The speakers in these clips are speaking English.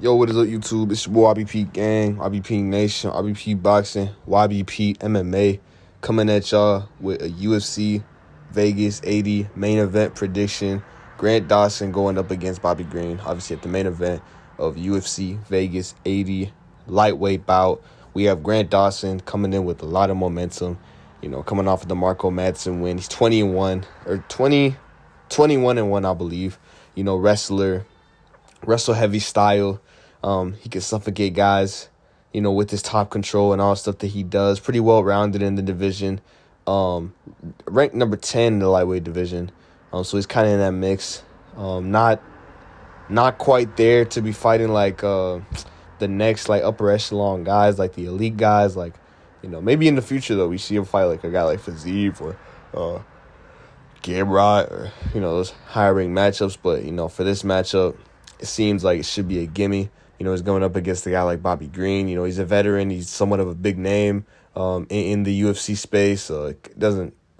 Yo, what is up, YouTube? It's your boy YBP Gang, YBP Nation, YBP Boxing, YBP MMA, coming at y'all with a UFC Vegas 80 main event prediction. Grant Dawson going up against Bobby Green, obviously at the main event of UFC Vegas 80 lightweight bout. We have Grant Dawson coming in with a lot of momentum, coming off of the Marco Madsen win. He's 21 or 21-1, I believe. Wrestle heavy style. He can suffocate guys, with his top control and all the stuff that he does. Pretty well rounded in the division. Ranked number 10 in the lightweight division. So he's kind of in that mix. Not quite there to be fighting like the next like upper echelon guys, like the elite guys. Like, maybe in the future though we see him fight like a guy like Fiziev or Gabrot or those higher ranked matchups. But for this matchup, it seems like it should be a gimme. He's going up against a guy like Bobby Green. He's a veteran. He's somewhat of a big name in the UFC space.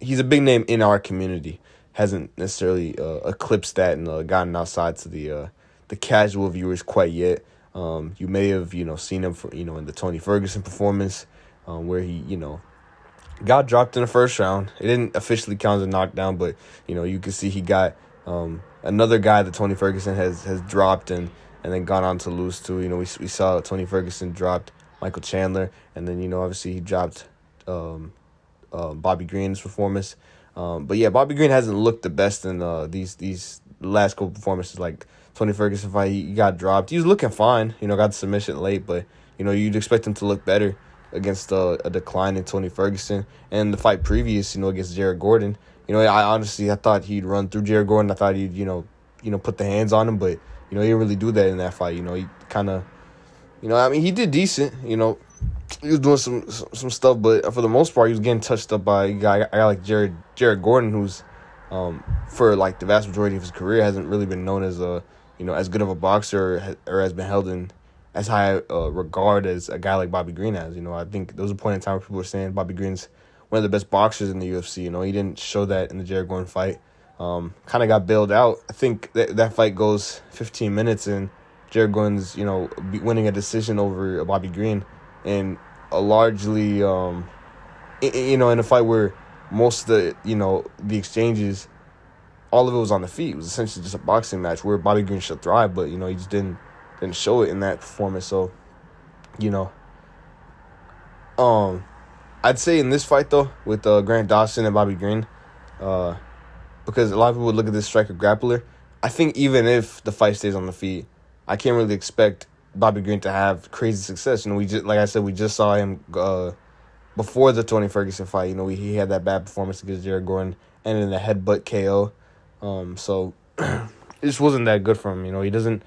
He's a big name in our community. Hasn't necessarily eclipsed that and gotten outside to the casual viewers quite yet. You may have seen him for in the Tony Ferguson performance where he got dropped in the first round. It didn't officially count as a knockdown, but you can see he got another guy that Tony Ferguson has dropped and then gone on to lose to. We saw Tony Ferguson dropped Michael Chandler, and then obviously he dropped Bobby Green's performance. But yeah, Bobby Green hasn't looked the best in these last couple performances. Like Tony Ferguson fight, he got dropped. He was looking fine, got the submission late, but you'd expect him to look better against a declining Tony Ferguson. And the fight previous, against Jared Gordon, I thought he'd run through Jared Gordon. I thought he'd put the hands on him, but he didn't really do that in that fight. He kind of, he did decent. He was doing some stuff, but for the most part, he was getting touched up by a guy like Jared Gordon, who's for like the vast majority of his career hasn't really been known as as good of a boxer or has been held in as high regard as a guy like Bobby Green has. I think there was a point in time where people were saying Bobby Green's one of the best boxers in the UFC. He didn't show that in the Jared Gordon fight. Kind of got bailed out. I think that fight goes 15 minutes and Jared Gordon's, winning a decision over Bobby Green, and a largely, in a fight where most of the exchanges, all of it was on the feet. It was essentially just a boxing match where Bobby Green should thrive, but, he just didn't show it in that performance. So, I'd say in this fight, though, with Grant Dawson and Bobby Green, because a lot of people would look at this striker grappler, I think even if the fight stays on the feet, I can't really expect Bobby Green to have crazy success. We just saw him before the Tony Ferguson fight. He had that bad performance against Jared Gordon and in the headbutt KO. So it just wasn't that good for him. He doesn't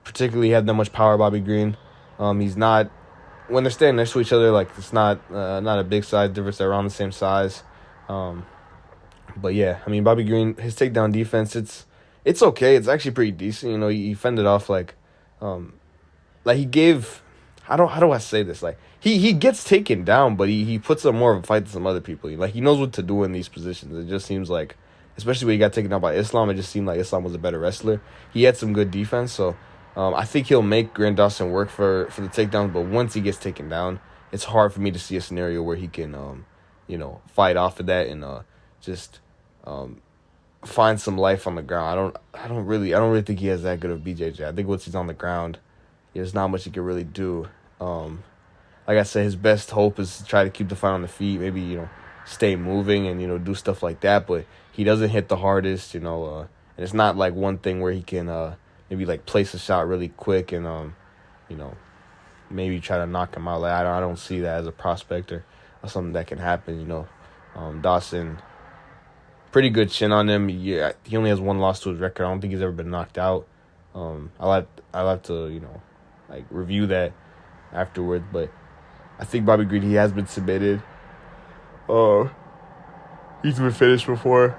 particularly have that much power, Bobby Green. He's not, when they're standing next to each other, like it's not a big size difference. They're around the same size. But yeah, Bobby Green, his takedown defense, it's okay. It's actually pretty decent. He fended off like he gave, how do I say this? Like he gets taken down, but he puts up more of a fight than some other people. Like he knows what to do in these positions. It just seems like, especially when he got taken down by Islam, it just seemed like Islam was a better wrestler. He had some good defense, so I think he'll make Grant Dawson work for the takedown. But once he gets taken down, it's hard for me to see a scenario where he can fight off of that and just find some life on the ground. I don't really think he has that good of BJJ. I think once he's on the ground, there's not much he can really do. Like I said, his best hope is to try to keep the fight on the feet, maybe stay moving and do stuff like that. But he doesn't hit the hardest, and it's not like one thing where he can maybe like place a shot really quick and maybe try to knock him out. Like I don't see that as a prospect or something that can happen. Dawson, pretty good chin on him. Yeah, he only has one loss to his record. I don't think he's ever been knocked out. I'll have to review that afterwards. But I think Bobby Green, he has been submitted. He's been finished before.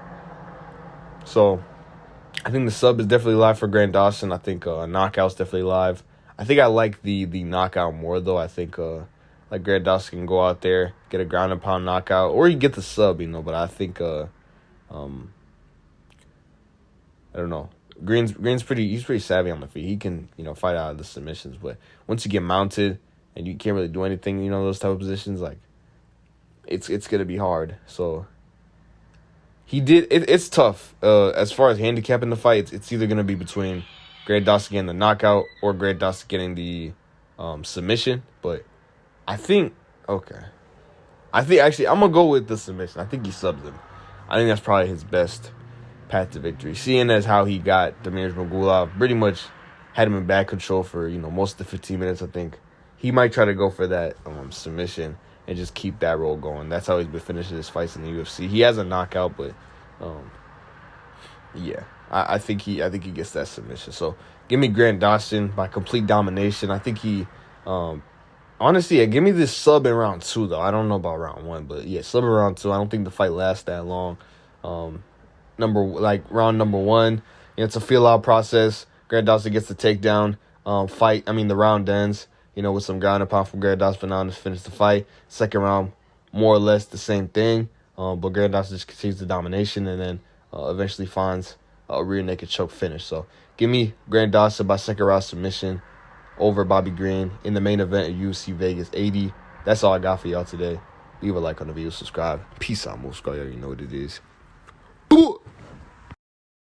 So I think the sub is definitely live for Grant Dawson. I think knockout's definitely live. I think I like the knockout more though. I think Grant Dawson can go out there, get a ground and pound knockout, or you get the sub, But I think I don't know. Green's he's pretty savvy on the feet. He can, fight out of the submissions, but once you get mounted and you can't really do anything, those type of positions, like it's gonna be hard. So it's tough. As far as handicapping the fight, it's either gonna be between Grant Dawson getting the knockout or Grant Dawson getting the submission. But I think actually I'm gonna go with the submission. I think he subs him. I think that's probably his best path to victory. Seeing as how he got Damir Magulov, pretty much had him in back control for most of the 15 minutes. I think he might try to go for that submission and just keep that roll going. That's how he's been finishing his fights in the UFC. He has a knockout, but I think he gets that submission. So give me Grant Dawson by complete domination. I think he honestly, give me this sub in round 2 though. I don't know about round 1, but sub in round 2. I don't think the fight lasts that long. Round number 1, it's a feel out process. Grant Dawson gets the takedown. The round ends, with some ground and pound from Grant Dawson on to finish the fight. Second round, more or less the same thing. But Grant Dawson just continues the domination and then eventually finds a rear naked choke finish. So give me Grant Dawson by second round submission over Bobby Green in the main event at UFC Vegas 80. That's all I got for y'all today. Leave a like on the video, subscribe. Peace out, Moscow. You already know what it is.